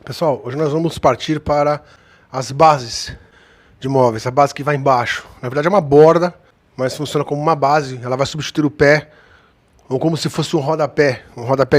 Pessoal, hoje nós vamos partir para as bases de móveis, a base que vai embaixo. Na verdade é uma borda, mas funciona como uma base, ela vai substituir o pé, ou como se fosse um rodapé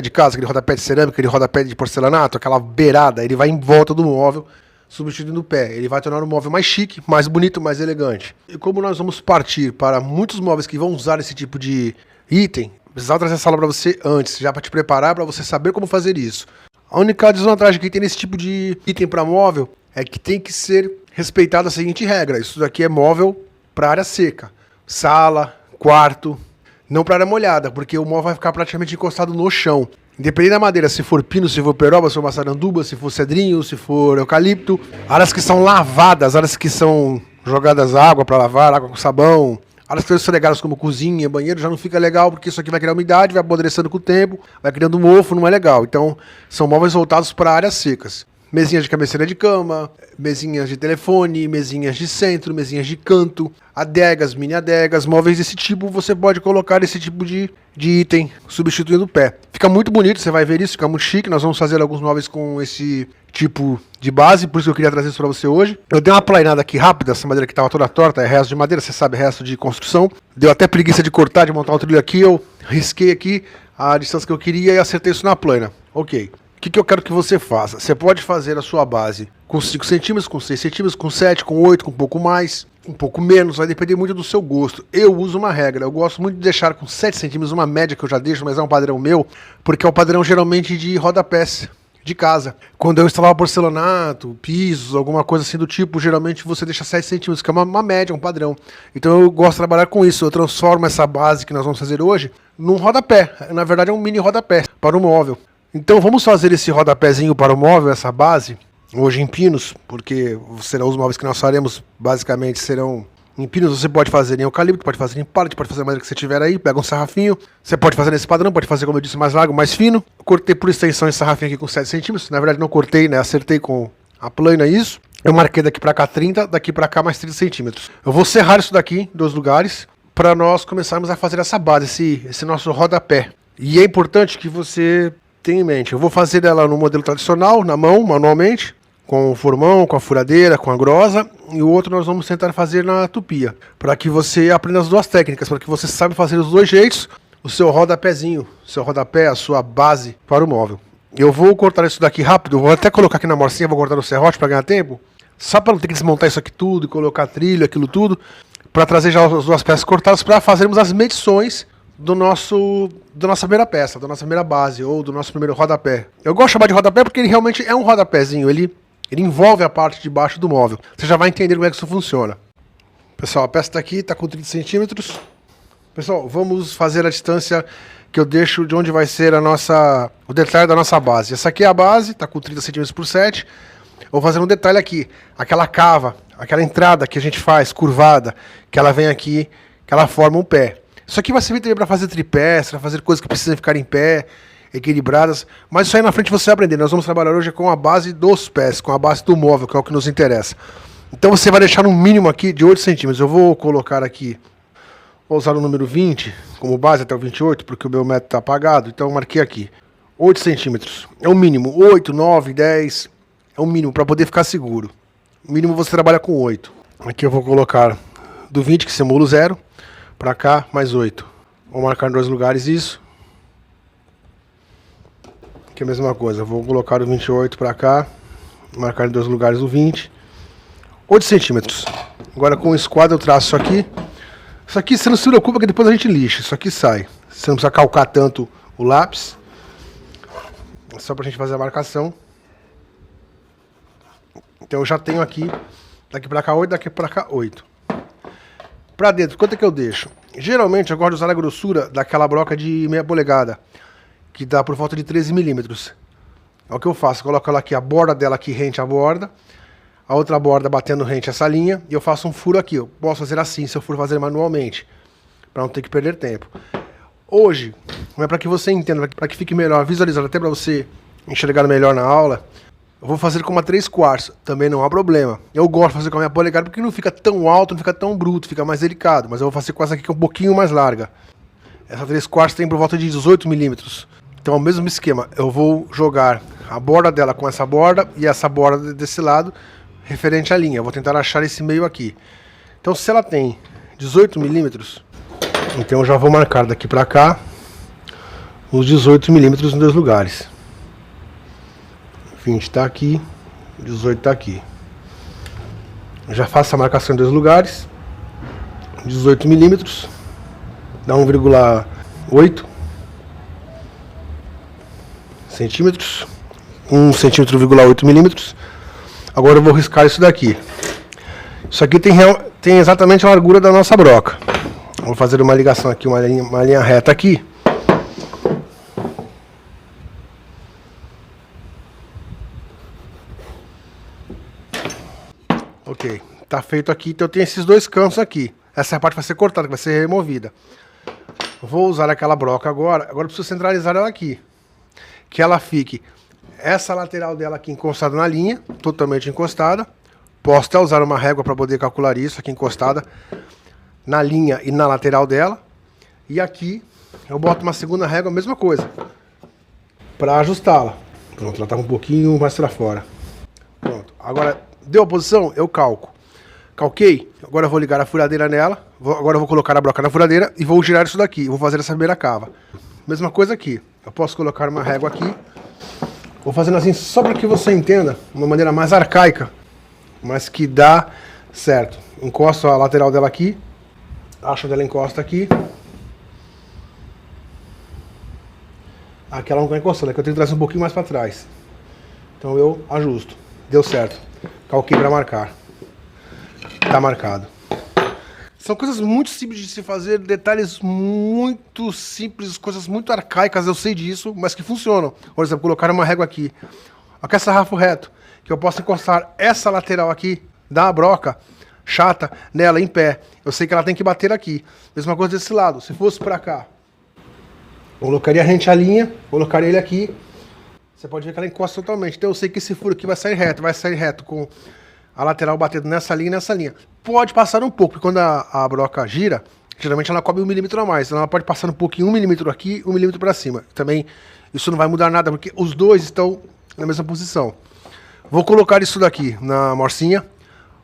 de casa, aquele rodapé de cerâmica, aquele rodapé de porcelanato, aquela beirada, ele vai em volta do móvel, substituindo o pé. Ele vai tornar o móvel mais chique, mais bonito, mais elegante. E como nós vamos partir para muitos móveis que vão usar esse tipo de item, precisava trazer essa aula para você antes, já para te preparar, para você saber como fazer isso. A única desvantagem que tem nesse tipo de item para móvel é que tem que ser respeitada a seguinte regra. Isso daqui é móvel para área seca. Sala, quarto, não para área molhada, porque o móvel vai ficar praticamente encostado no chão. Independente da madeira, se for pino, se for peroba, se for maçaranduba, se for cedrinho, se for eucalipto. Áreas que são lavadas, áreas que são jogadas água para lavar, água com sabão. Áreas que são esfregadas como cozinha, banheiro, já não fica legal, porque isso aqui vai criar umidade, vai apodrecendo com o tempo, vai criando mofo, não é legal. Então, são móveis voltados para áreas secas. Mesinhas de cabeceira de cama, mesinhas de telefone, mesinhas de centro, mesinhas de canto, adegas, mini adegas, móveis desse tipo, você pode colocar esse tipo de item substituindo o pé. Fica muito bonito, você vai ver isso, fica muito chique. Nós vamos fazer alguns móveis com esse tipo de base, por isso que eu queria trazer isso para você hoje. Eu dei uma planeada aqui rápida, essa madeira que estava toda torta, é resto de madeira, você sabe, resto de construção. Deu até preguiça de cortar, de montar o trilho aqui, eu risquei aqui a distância que eu queria e acertei isso na plana. Ok. O que eu quero que você faça? Você pode fazer a sua base com 5 centímetros, com 6 centímetros, com 7, com 8, com um pouco mais, um pouco menos, vai depender muito do seu gosto. Eu uso uma regra, eu gosto muito de deixar com 7 centímetros, uma média que eu já deixo, mas é um padrão meu, porque é o padrão geralmente de rodapés de casa. Quando eu instalava porcelanato, pisos, alguma coisa assim do tipo, geralmente você deixa 7 centímetros, que é uma média, um padrão. Então eu gosto de trabalhar com isso, eu transformo essa base que nós vamos fazer hoje num rodapé. Na verdade é um mini rodapé para o móvel. Então vamos fazer esse rodapézinho para o móvel, essa base, hoje em pinos, porque serão os móveis que nós faremos, basicamente serão em pinos. Você pode fazer em eucalipto, pode fazer em pallet, pode fazer a madeira que você tiver aí, pega um sarrafinho, você pode fazer nesse padrão, pode fazer, como eu disse, mais largo, mais fino. Cortei por extensão esse sarrafinho aqui com 7 centímetros, na verdade não cortei, né, acertei com a plana isso. Eu marquei daqui para cá 30, daqui para cá mais 30 centímetros. Eu vou serrar isso daqui em 2 lugares, para nós começarmos a fazer essa base, esse nosso rodapé. E é importante que você tenha em mente, eu vou fazer ela no modelo tradicional, na mão, manualmente, com o formão, com a furadeira, com a grosa, e o outro nós vamos tentar fazer na tupia, para que você aprenda as duas técnicas, para que você saiba fazer os dois jeitos, o seu rodapézinho, seu rodapé, a sua base para o móvel. Eu vou cortar isso daqui rápido, vou até colocar aqui na morcinha, vou cortar no serrote para ganhar tempo, só para não ter que desmontar isso aqui tudo, e colocar trilho, aquilo tudo, para trazer já as duas peças cortadas, para fazermos as medições da nossa primeira peça, da nossa primeira base, ou do nosso primeiro rodapé. Eu gosto de chamar de rodapé porque ele realmente é um rodapézinho, ele envolve a parte de baixo do móvel. Você já vai entender como é que isso funciona. Pessoal, a peça está aqui, está com 30 centímetros. Pessoal, vamos fazer a distância que eu deixo de onde vai ser o detalhe da nossa base. Essa aqui é a base, está com 30 centímetros por 7. Eu vou fazer um detalhe aqui, aquela cava, aquela entrada que a gente faz, curvada, que ela vem aqui, que ela forma um pé. Isso aqui vai servir também para fazer tripés, para fazer coisas que precisam ficar em pé, equilibradas. Mas isso aí na frente você vai aprender. Nós vamos trabalhar hoje com a base dos pés, com a base do móvel, que é o que nos interessa. Então você vai deixar um mínimo aqui de 8 centímetros. Eu vou colocar aqui, vou usar o número 20 como base até o 28, porque o meu método está apagado. Então eu marquei aqui 8 centímetros. É o mínimo. 8, 9, 10. É o mínimo para poder ficar seguro. O mínimo você trabalha com 8. Aqui eu vou colocar do 20, que simula o 0. Para cá, mais 8. Vou marcar em 2 lugares isso. Aqui é a mesma coisa. Vou colocar o 28 para cá. Marcar em 2 lugares o 20. 8 centímetros. Agora com o esquadro eu traço isso aqui. Isso aqui você não se preocupa que depois a gente lixa. Isso aqui sai. Você não precisa calcar tanto o lápis. É só para a gente fazer a marcação. Então eu já tenho aqui. Daqui para cá 8, daqui para cá 8. Pra dentro, quanto é que eu deixo? Geralmente eu gosto de usar a grossura daquela broca de meia polegada, que dá por volta de 13 milímetros. É o que eu faço, coloco ela aqui, a borda dela aqui rente à borda, a outra borda batendo rente a essa linha, e eu faço um furo aqui. Eu posso fazer assim, se eu for fazer manualmente, para não ter que perder tempo. Hoje, não é para que você entenda, para que fique melhor visualizado, até para você enxergar melhor na aula, eu vou fazer com uma 3/4, também não há problema. Eu gosto de fazer com a minha polegada porque não fica tão alto, não fica tão bruto, fica mais delicado. Mas eu vou fazer com essa aqui que é um pouquinho mais larga. Essa 3/4 tem por volta de 18 milímetros. Então, o mesmo esquema. Eu vou jogar a borda dela com essa borda e essa borda desse lado, referente à linha. Eu vou tentar achar esse meio aqui. Então, se ela tem 18 milímetros, então eu já vou marcar daqui pra cá os 18 milímetros em dois lugares. 20 tá aqui, 18 tá aqui. Eu já faço a marcação em dois lugares. 18 milímetros, dá 1,8 centímetros, 1 centímetro, 8 milímetros. Agora eu vou riscar isso daqui. Isso aqui tem exatamente a largura da nossa broca. Vou fazer uma ligação aqui, uma linha reta aqui. Ok, tá feito aqui. Então eu tenho esses dois cantos aqui. Essa parte vai ser cortada, vai ser removida. Vou usar aquela broca agora. Agora eu preciso centralizar ela aqui. Que ela fique essa lateral dela aqui encostada na linha, totalmente encostada. Posso até usar uma régua para poder calcular isso aqui encostada na linha e na lateral dela. E aqui eu boto uma segunda régua, a mesma coisa, para ajustá-la. Pronto, ela está um pouquinho mais para fora. Pronto, agora deu a posição, eu calco. Calquei, agora eu vou ligar a furadeira nela. Agora eu vou colocar a broca na furadeira e vou girar isso daqui. Vou fazer essa primeira cava. Mesma coisa aqui. Eu posso colocar uma régua aqui. Vou fazendo assim só para que você entenda, uma maneira mais arcaica, mas que dá certo. Encosto a lateral dela aqui. Acho onde ela encosta aqui. Aqui ela não está encostando, aqui eu tenho que trazer um pouquinho mais para trás. Então eu ajusto. Deu certo. Calquei para marcar. Tá marcado. São coisas muito simples de se fazer, detalhes muito simples, coisas muito arcaicas, eu sei disso, mas que funcionam. Por exemplo, colocar uma régua aqui. Aqui é sarrafo reto, que eu posso encostar essa lateral aqui da broca chata nela em pé. Eu sei que ela tem que bater aqui. Mesma coisa desse lado. Se fosse para cá, colocaria rente à linha, colocaria ele aqui. Você pode ver que ela encosta totalmente. Então eu sei que esse furo aqui vai sair reto com a lateral batendo nessa linha e nessa linha. Pode passar um pouco, porque quando a broca gira, geralmente ela cobre 1 milímetro a mais. Então ela pode passar um pouquinho, 1 milímetro aqui, 1 milímetro para cima. Também isso não vai mudar nada, porque os dois estão na mesma posição. Vou colocar isso daqui na morcinha.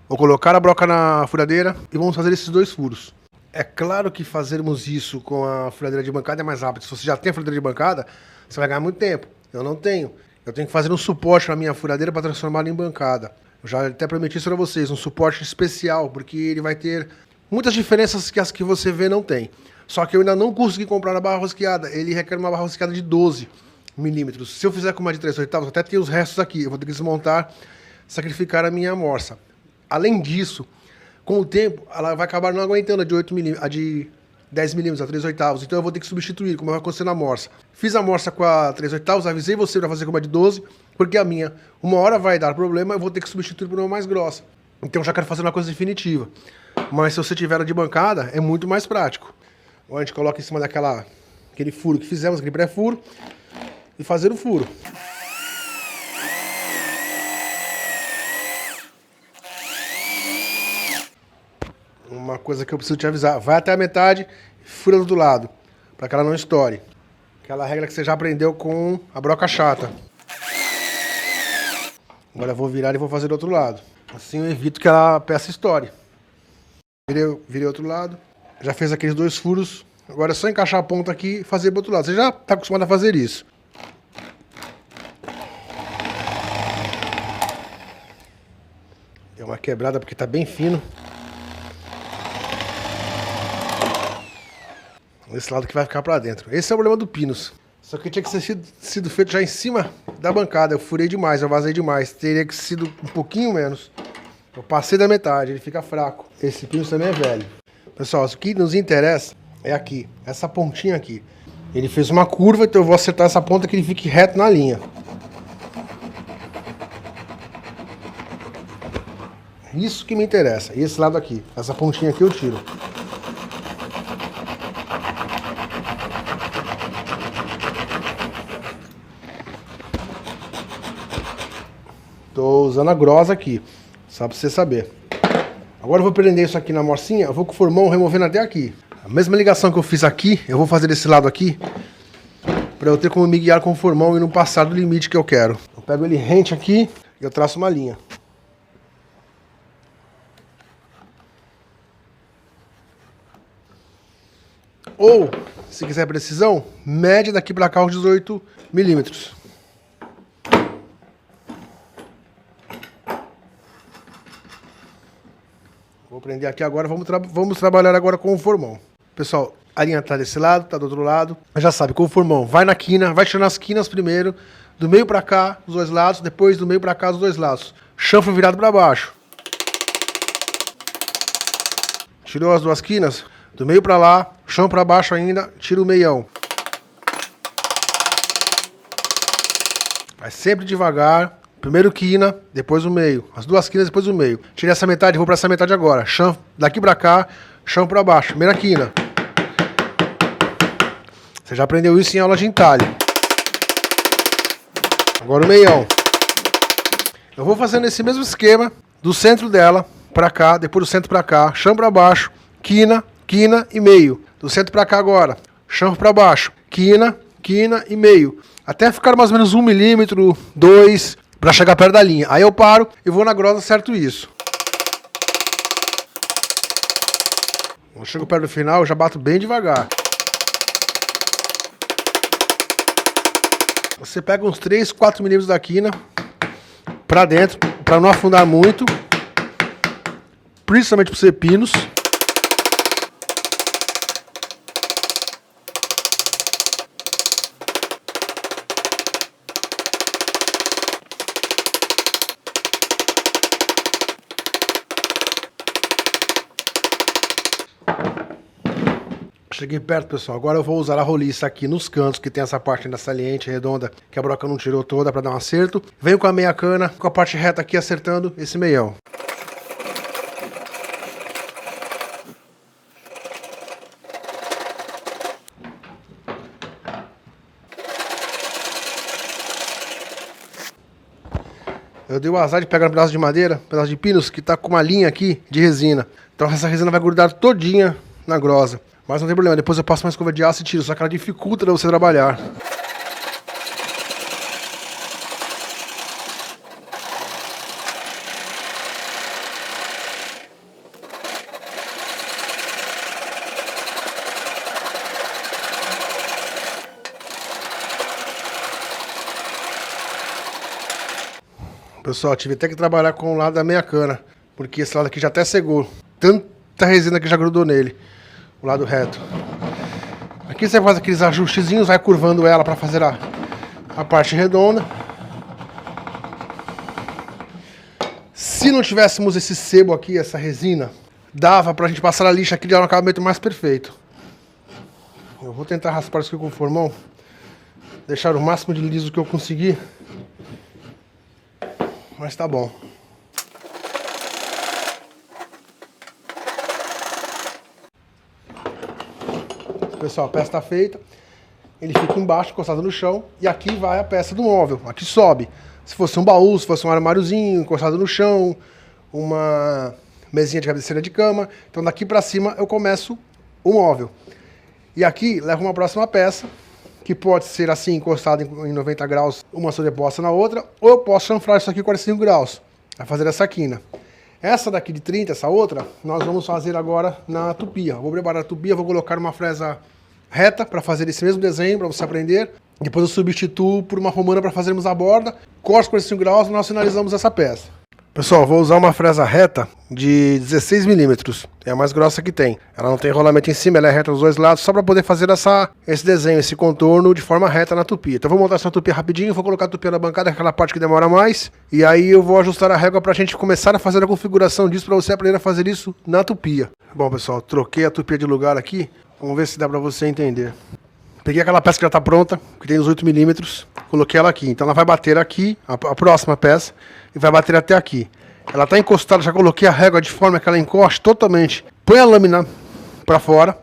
Vou colocar a broca na furadeira e vamos fazer esses dois furos. É claro que fazermos isso com a furadeira de bancada é mais rápido. Se você já tem a furadeira de bancada, você vai ganhar muito tempo. Eu não tenho. Eu tenho que fazer um suporte na minha furadeira para transformá-la em bancada. Eu já até prometi isso para vocês, um suporte especial, porque ele vai ter muitas diferenças que as que você vê não tem. Só que eu ainda não consegui comprar a barra rosqueada. Ele requer uma barra rosqueada de 12 milímetros. Se eu fizer com uma de 3/8, até tem os restos aqui. Eu vou ter que desmontar, sacrificar a minha morsa. Além disso, com o tempo, ela vai acabar não aguentando a de 8 milímetros, a de 10 milímetros, a 3/8. Então eu vou ter que substituir, como vai acontecer na morsa. Fiz a morsa com a 3/8, avisei você para fazer com uma de 12, porque a minha, uma hora vai dar problema, eu vou ter que substituir por uma mais grossa. Então eu já quero fazer uma coisa definitiva. Mas se você tiver ela de bancada, é muito mais prático. Ou a gente coloca em cima aquele furo que fizemos, aquele pré-furo, e fazer o furo. Uma coisa que eu preciso te avisar, vai até a metade, fura do outro lado, para que ela não estoure. Aquela regra que você já aprendeu com a broca chata. Agora eu vou virar e vou fazer do outro lado. Assim eu evito que a peça estoure. Virei outro lado. Já fez aqueles dois furos. Agora é só encaixar a ponta aqui e fazer do outro lado. Você já está acostumado a fazer isso. Deu uma quebrada porque está bem fino. Esse lado que vai ficar para dentro. Esse é o problema do Pinus. Só que tinha que ser sido feito já em cima da bancada. Eu furei demais, eu vazei demais. Teria que sido um pouquinho menos. Eu passei da metade, ele fica fraco. Esse Pinus também é velho. Pessoal, o que nos interessa é aqui, essa pontinha aqui. Ele fez uma curva, então eu vou acertar essa ponta que ele fique reto na linha. Isso que me interessa. E esse lado aqui, essa pontinha aqui eu tiro. Tô usando a grossa aqui, só pra você saber. Agora eu vou prender isso aqui na morcinha, eu vou com o formão removendo até aqui. A mesma ligação que eu fiz aqui, eu vou fazer desse lado aqui, para eu ter como me guiar com o formão e não passar do limite que eu quero. Eu pego ele rente aqui e eu traço uma linha. Ou, se quiser precisão, mede daqui para cá os 18 milímetros. Vou prender aqui agora, vamos trabalhar agora com o formão. Pessoal, a linha tá desse lado, tá do outro lado. Já sabe, com o formão, vai na quina, vai tirando as quinas primeiro, do meio para cá, os dois lados, depois do meio para cá, os dois lados. Chanfro virado para baixo. Tirou as duas quinas, do meio para lá, chão para baixo ainda, tira o meião. Vai sempre devagar. Primeiro quina, depois o meio. As duas quinas, depois o meio. Tirei essa metade, vou para essa metade agora. Chão daqui para cá, chão para baixo. Primeira quina. Você já aprendeu isso em aula de entalhe. Agora o meião. Eu vou fazendo esse mesmo esquema do centro dela para cá, depois do centro para cá, chão para baixo, quina, quina e meio. Do centro para cá agora, chão para baixo, quina, quina e meio. Até ficar mais ou menos 1 milímetro, 2, para chegar perto da linha. Aí eu paro e vou na grosa, acerto isso. Eu chego perto do final, eu já bato bem devagar. Você pega uns 3, 4 milímetros da quina para dentro, para não afundar muito, principalmente para os pepinos. Cheguei perto, pessoal. Agora eu vou usar a roliça aqui nos cantos, que tem essa parte da saliente redonda que a broca não tirou toda, para dar um acerto. Venho com a meia cana, com a parte reta aqui, acertando esse meião. Eu dei o azar de pegar um pedaço de madeira, um pedaço de pinos, que tá com uma linha aqui de resina. Então essa resina vai grudar todinha na grosa. Mas não tem problema, depois eu passo uma escova de aço e tiro, só que ela dificulta você trabalhar. Pessoal, tive até que trabalhar com o lado da meia cana, porque esse lado aqui já até cegou. Tanta resina que já grudou nele. O lado reto. Aqui você faz aqueles ajustezinhos, vai curvando ela para fazer a parte redonda. Se não tivéssemos esse sebo aqui, essa resina, dava pra gente passar a lixa aqui e dar um acabamento mais perfeito. Eu vou tentar raspar isso aqui com o formão, deixar o máximo de liso que eu conseguir. Mas tá bom. Pessoal, a peça está feita, ele fica embaixo, encostado no chão, e aqui vai a peça do móvel, aqui sobe. Se fosse um baú, se fosse um armáriozinho, encostado no chão, uma mesinha de cabeceira de cama, então daqui para cima eu começo o móvel. E aqui leva uma próxima peça, que pode ser assim, encostada em 90 graus, uma sobreposta na outra, ou eu posso chanfrar isso aqui 45 graus, vai fazer essa quina. Essa daqui de 30, essa outra, nós vamos fazer agora na tupia. Vou preparar a tupia, vou colocar uma fresa reta para fazer esse mesmo desenho, para você aprender. Depois eu substituo por uma romana para fazermos a borda. Corte 45 graus e nós finalizamos essa peça. Pessoal, vou usar uma fresa reta de 16 milímetros. É a mais grossa que tem. Ela não tem rolamento em cima, ela é reta dos dois lados, só para poder fazer esse desenho, esse contorno de forma reta na tupia. Então vou montar essa tupia rapidinho, vou colocar a tupia na bancada, aquela parte que demora mais. E aí eu vou ajustar a régua para a gente começar a fazer a configuração disso, para você aprender a fazer isso na tupia. Bom, pessoal, troquei a tupia de lugar aqui. Vamos ver se dá para você entender. Peguei aquela peça que já está pronta, que tem 18 milímetros, coloquei ela aqui. Então ela vai bater aqui, a próxima peça, e vai bater até aqui. Ela está encostada, já coloquei a régua de forma que ela encoste totalmente. Põe a lâmina para fora,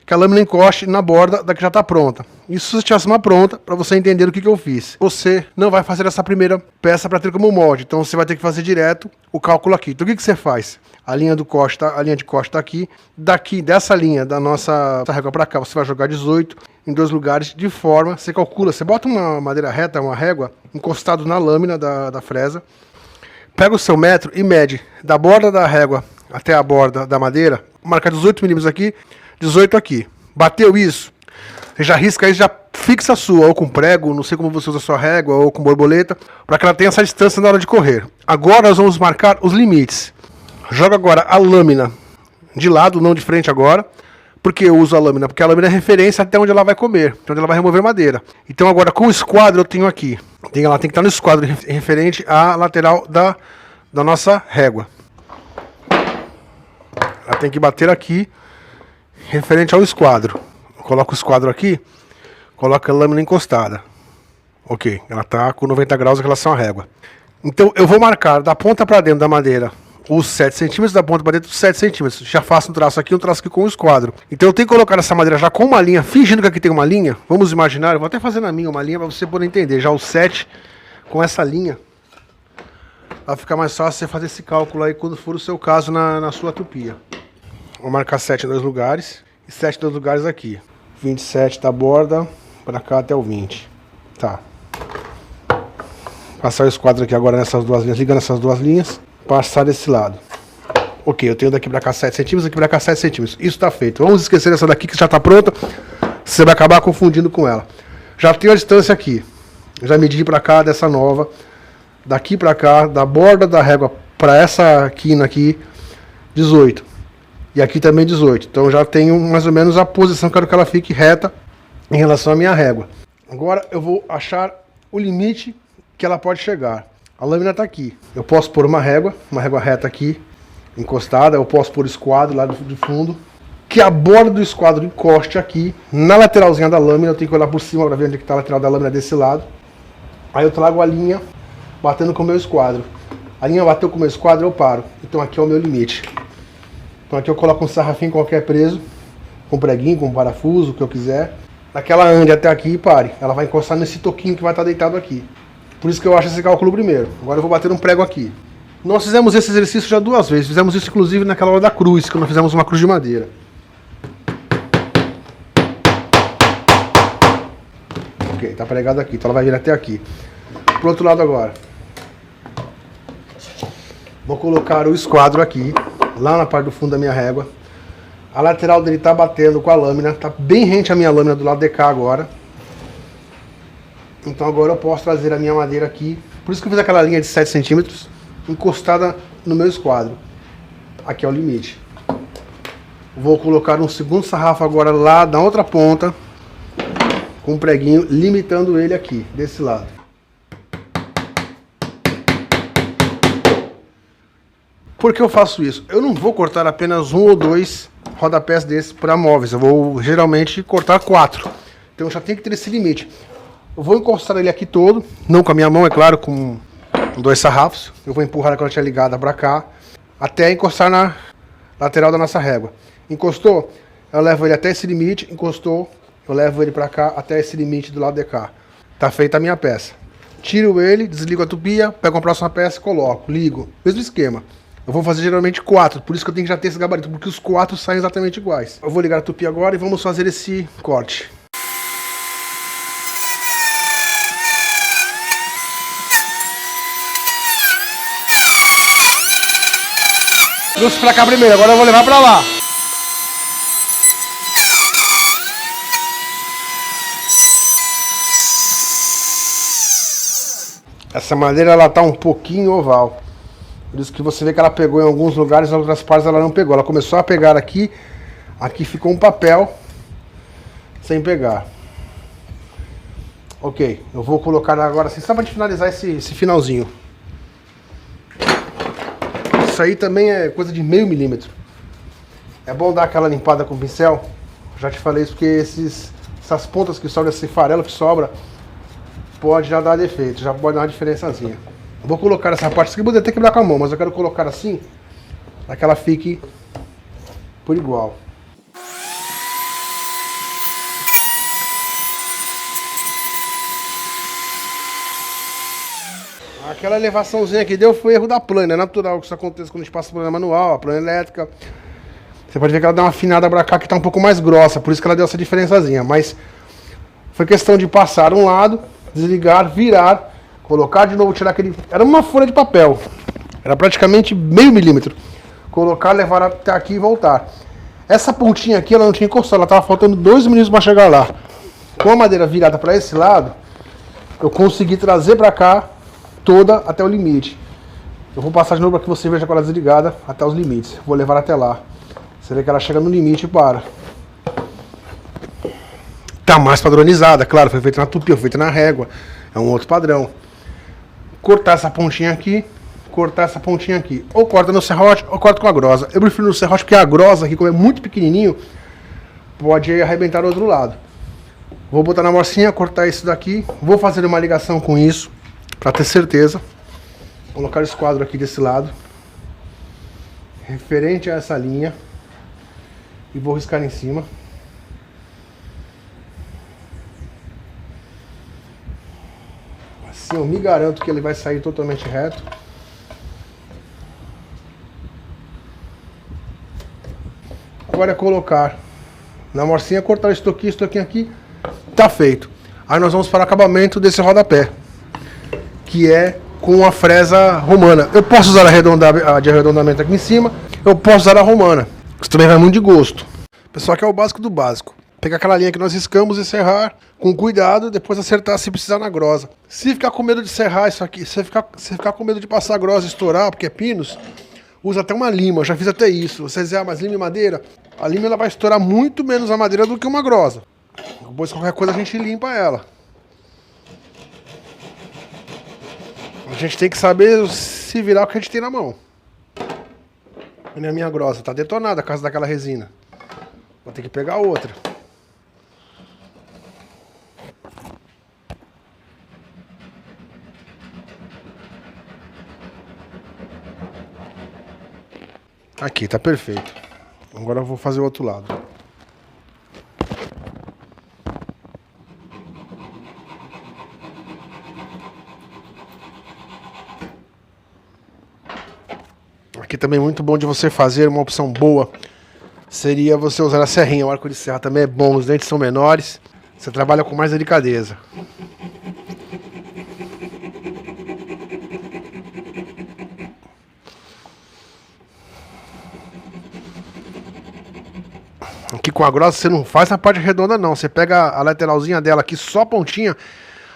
que a lâmina encoste na borda da que já está pronta. Isso se você tivesse uma pronta, para você entender o que eu fiz. Você não vai fazer essa primeira peça para ter como molde, então você vai ter que fazer direto o cálculo aqui. Então o que você faz? A linha de corte está aqui. Daqui, dessa linha da nossa régua para cá, você vai jogar 18 em 2 lugares de forma, você calcula, você bota uma madeira reta, uma régua, encostado na lâmina da fresa, pega o seu metro e mede da borda da régua até a borda da madeira, marca 18 milímetros aqui, 18 aqui. Bateu isso, você já risca isso, já fixa a sua, ou com prego, não sei como você usa a sua régua, ou com borboleta, para que ela tenha essa distância na hora de correr. Agora nós vamos marcar os limites. Joga agora a lâmina de lado, não de frente agora. Por que eu uso a lâmina? Porque a lâmina é referência até onde ela vai comer, até onde ela vai remover madeira. Então agora com o esquadro eu tenho aqui. Ela tem que estar no esquadro referente à lateral da nossa régua. Ela tem que bater aqui, referente ao esquadro. Coloca o esquadro aqui, coloca a lâmina encostada. Ok, ela está com 90 graus em relação à régua. Então eu vou marcar da ponta para dentro da madeira os 7 centímetros, da ponta para dentro os 7 centímetros. Já faço um traço aqui com o esquadro. Então eu tenho que colocar essa madeira já com uma linha, fingindo que aqui tem uma linha. Vamos imaginar, eu vou até fazer na minha uma linha para você poder entender. Já o 7 com essa linha, vai ficar mais fácil você fazer esse cálculo aí quando for o seu caso na sua tupia. Vou marcar 7 em 2 lugares e 7 em 2 lugares aqui. 27 da borda para cá até o 20. Tá. Passar o esquadro aqui agora nessas 2 linhas, ligando essas 2 linhas. Passar desse lado. Ok, eu tenho daqui pra cá 7 centímetros, daqui pra cá 7 centímetros. Isso tá feito. Vamos esquecer essa daqui que já tá pronta. Você vai acabar confundindo com ela. Já tenho a distância aqui. Já medi pra cá dessa nova. Daqui pra cá, da borda da régua pra essa quina aqui, 18. E aqui também 18. Então já tenho mais ou menos a posição, quero que ela fique reta em relação à minha régua. Agora eu vou achar o limite que ela pode chegar. A lâmina está aqui. Eu posso pôr uma régua reta aqui, encostada. Eu posso pôr esquadro lá do fundo. Que a borda do esquadro encoste aqui, na lateralzinha da lâmina. Eu tenho que olhar por cima para ver onde está a lateral da lâmina desse lado. Aí eu trago a linha batendo com o meu esquadro. A linha bateu com o meu esquadro, eu paro. Então aqui é o meu limite. Então aqui eu coloco um sarrafinho qualquer preso, com preguinho, com parafuso, o que eu quiser. Daquela ande até aqui e pare. Ela vai encostar nesse toquinho que vai estar deitado aqui. Por isso que eu acho esse cálculo primeiro. Agora eu vou bater um prego aqui. Nós fizemos esse exercício já 2 vezes. Fizemos isso inclusive naquela hora da cruz, que nós fizemos uma cruz de madeira. Ok, tá pregado aqui. Então ela vai vir até aqui. Pro outro lado agora. Vou colocar o esquadro aqui, lá na parte do fundo da minha régua. A lateral dele tá batendo com a lâmina. Tá bem rente à minha lâmina do lado de cá agora. Então agora eu posso trazer a minha madeira aqui. Por isso que eu fiz aquela linha de 7 centímetros encostada no meu esquadro. Aqui é o limite. Vou colocar um segundo sarrafo agora lá na outra ponta, com um preguinho, limitando ele aqui, desse lado. Por que eu faço isso? Eu não vou cortar apenas 1 ou 2 rodapés desses para móveis. Eu vou geralmente cortar 4. Então já tem que ter esse limite. Eu vou encostar ele aqui todo, não com a minha mão, é claro, com 2 sarrafos. Eu vou empurrar a corrente ligada para cá, até encostar na lateral da nossa régua. Encostou, eu levo ele até esse limite, encostou, eu levo ele para cá, até esse limite do lado de cá. Tá feita a minha peça. Tiro ele, desligo a tupia, pego a próxima peça, coloco, ligo. Mesmo esquema. Eu vou fazer geralmente 4, por isso que eu tenho que já ter esse gabarito, porque os 4 saem exatamente iguais. Eu vou ligar a tupia agora e vamos fazer esse corte. Trouxe pra cá primeiro, agora eu vou levar pra lá. Essa madeira ela tá um pouquinho oval. Por isso que você vê que ela pegou em alguns lugares, em outras partes ela não pegou. Ela começou a pegar aqui, aqui ficou um papel sem pegar. Ok, eu vou colocar agora assim, só para finalizar esse finalzinho. Isso aí também é coisa de meio milímetro. É bom dar aquela limpada com o pincel. Já te falei isso porque essas pontas que sobram, esse farelo que sobra, pode já dar defeito, já pode dar uma diferençazinha. Eu vou colocar essa parte aqui, vou até quebrar com a mão, mas eu quero colocar assim, para que ela fique por igual. aquela elevaçãozinha que deu foi erro da plana. É natural que isso aconteça quando a gente passa plana manual, a plana elétrica. Você pode ver que ela dá uma afinada pra cá que tá um pouco mais grossa, por isso que ela deu essa diferençazinha. Mas foi questão de passar um lado, desligar, virar, colocar de novo, tirar aquele... Era uma folha de papel. Era praticamente meio milímetro. Colocar, levar até aqui e voltar. Essa pontinha aqui, ela não tinha encostado, ela tava faltando 2 milímetros para chegar lá. Com a madeira virada para esse lado, eu consegui trazer para cá toda até o limite. Eu vou passar de novo para que você veja com ela desligada até os limites. Vou levar até lá. Você vê que ela chega no limite e para. Tá mais padronizada, claro, foi feita na tupi, foi feita na régua. É um outro padrão. Cortar essa pontinha aqui, cortar essa pontinha aqui. Ou corta no serrote, ou corta com a grosa. Eu prefiro no serrote porque a grosa aqui, como é muito pequenininho, pode arrebentar do outro lado. Vou botar na morcinha, cortar isso daqui. Vou fazer uma ligação com isso, para ter certeza. Vou colocar o esquadro aqui desse lado, referente a essa linha. E vou riscar em cima. Assim eu me garanto que ele vai sair totalmente reto. Agora é colocar na morcinha, cortar isso aqui, aqui. Tá feito. Aí nós vamos para o acabamento desse rodapé, que é com a fresa romana. Eu posso usar a de arredondamento aqui em cima, eu posso usar a romana. Isso também vai muito de gosto. Pessoal, aqui é o básico do básico. Pegar aquela linha que nós riscamos e serrar com cuidado, depois acertar se precisar na grosa. Se ficar com medo de serrar isso aqui, se ficar com medo de passar a grosa e estourar, porque é pinos, usa até uma lima, eu já fiz até isso. Você dizer, mas lima e madeira? A lima ela vai estourar muito menos a madeira do que uma grosa. Depois qualquer coisa a gente limpa ela. A gente tem que saber se virar o que a gente tem na mão. A minha grossa tá detonada a causa daquela resina. Vou ter que pegar outra. Aqui, tá perfeito. Agora eu vou fazer o outro lado. Aqui também é muito bom de você fazer, uma opção boa seria você usar a serrinha. O arco de serra também é bom, os dentes são menores, você trabalha com mais delicadeza. Aqui com a grossa você não faz a parte redonda não, você pega a lateralzinha dela aqui, só a pontinha,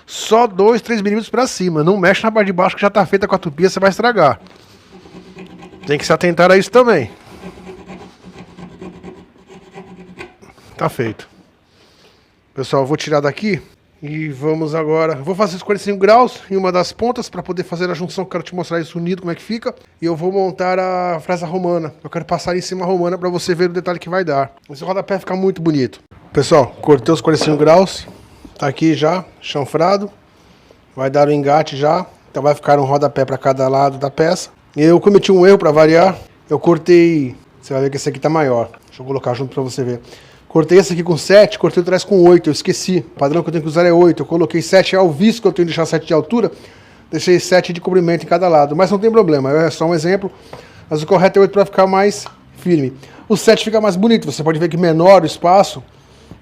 só 2, 3 milímetros pra cima. Não mexe na parte de baixo que já tá feita com a tupia, você vai estragar. Tem que se atentar a isso também. Tá feito. Pessoal, eu vou tirar daqui e vamos agora... Vou fazer os 45 graus em uma das pontas para poder fazer a junção. Quero te mostrar isso unido, como é que fica. E eu vou montar a fresa romana. Eu quero passar em cima a romana para você ver o detalhe que vai dar. Esse rodapé fica muito bonito. Pessoal, cortei os 45 graus. Tá aqui já, chanfrado. Vai dar o engate já. Então vai ficar um rodapé para cada lado da peça. Eu cometi um erro para variar. Eu cortei... Você vai ver que esse aqui tá maior. Deixa eu colocar junto para você ver. Cortei esse aqui com 7, cortei o trás com 8, eu esqueci. O padrão que eu tenho que usar é 8. Eu coloquei 7 ao visto, que eu tenho que deixar 7 de altura. Deixei 7 de comprimento em cada lado. Mas não tem problema, é só um exemplo. Mas o correto é 8 para ficar mais firme. O 7 fica mais bonito, você pode ver que menor o espaço,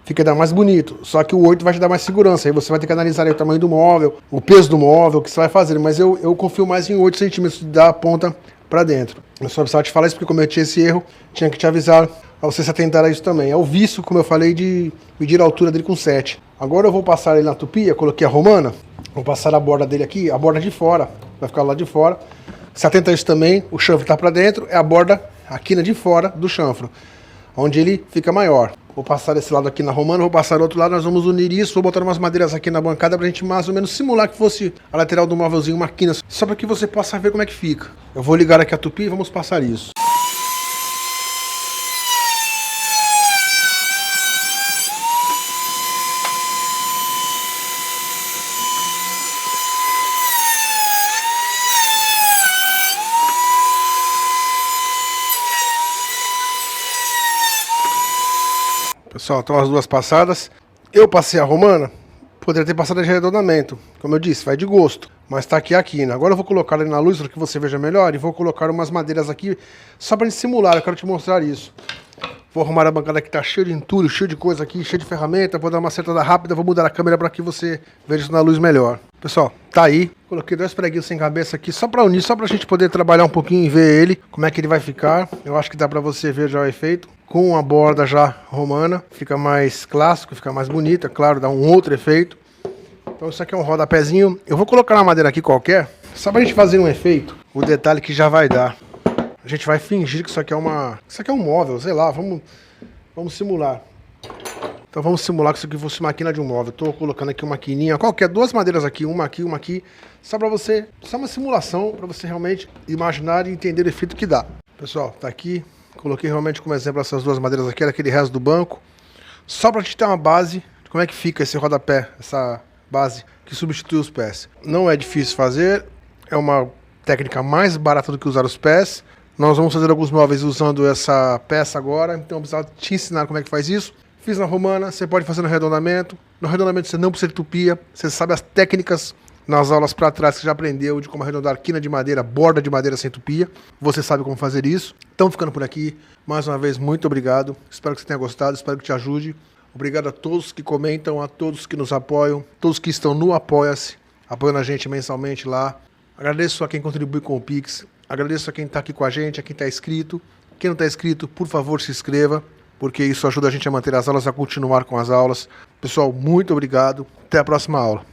fica mais bonito. Só que o 8 vai te dar mais segurança. Aí você vai ter que analisar aí o tamanho do móvel, o peso do móvel, o que você vai fazer. Mas eu confio mais em 8 centímetros da ponta para dentro. Eu só precisava te falar isso porque como eu tinha esse erro, tinha que te avisar para você se atentar a isso também. É o vício, como eu falei, de medir a altura dele com 7. Agora eu vou passar ele na tupia, coloquei a romana, vou passar a borda dele aqui, a borda de fora, vai ficar lá de fora. Se atenta a isso também, o chanfro está para dentro, é a borda, a quina de fora do chanfro, onde ele fica maior. Vou passar esse lado aqui na romana, vou passar do outro lado, nós vamos unir isso, vou botar umas madeiras aqui na bancada pra gente mais ou menos simular que fosse a lateral do móvelzinho, uma quina, só para que você possa ver como é que fica. Eu vou ligar aqui a tupi e vamos passar isso. Pessoal, estão as duas passadas. Eu passei a romana, poderia ter passado de arredondamento. Como eu disse, vai de gosto. Mas tá aqui a quina. Agora eu vou colocar ali na luz para que você veja melhor e vou colocar umas madeiras aqui só para simular. Eu quero te mostrar isso. Vou arrumar a bancada que tá cheia de entulho, cheio de coisa aqui, cheio de ferramenta. Vou dar uma acertada rápida, vou mudar a câmera para que você veja isso na luz melhor. Pessoal, tá aí. Coloquei 2 preguinhos sem cabeça aqui só para unir, só pra gente poder trabalhar um pouquinho e ver ele, como é que ele vai ficar. Eu acho que dá para você ver já o efeito. Com a borda já romana, fica mais clássico, fica mais bonito, é claro, dá um outro efeito. Então isso aqui é um rodapézinho. Eu vou colocar uma madeira aqui qualquer, só pra gente fazer um efeito. O detalhe que já vai dar. A gente vai fingir que isso aqui é um móvel, sei lá, vamos simular. Então vamos simular que isso aqui fosse máquina de um móvel. Tô colocando aqui uma maquininha, qualquer 2 madeiras aqui, uma aqui, só uma simulação para você realmente imaginar e entender o efeito que dá. Pessoal, tá aqui, coloquei realmente como exemplo essas 2 madeiras aqui, daquele resto do banco, só pra gente ter uma base de como é que fica esse rodapé, essa base que substitui os pés. Não é difícil fazer, é uma técnica mais barata do que usar os pés. Nós vamos fazer alguns móveis usando essa peça agora, então eu precisava te ensinar como é que faz isso. Fiz na romana, você pode fazer no arredondamento. No arredondamento você não precisa de tupia, você sabe as técnicas nas aulas para trás que já aprendeu de como arredondar quina de madeira, borda de madeira sem tupia. Você sabe como fazer isso. Então ficando por aqui, mais uma vez muito obrigado. Espero que você tenha gostado, espero que te ajude. Obrigado a todos que comentam, a todos que nos apoiam, todos que estão no Apoia-se, apoiando a gente mensalmente lá. Agradeço a quem contribui com o Pix, agradeço a quem está aqui com a gente, a quem está inscrito. Quem não está inscrito, por favor, se inscreva, porque isso ajuda a gente a manter as aulas, a continuar com as aulas. Pessoal, muito obrigado. Até a próxima aula.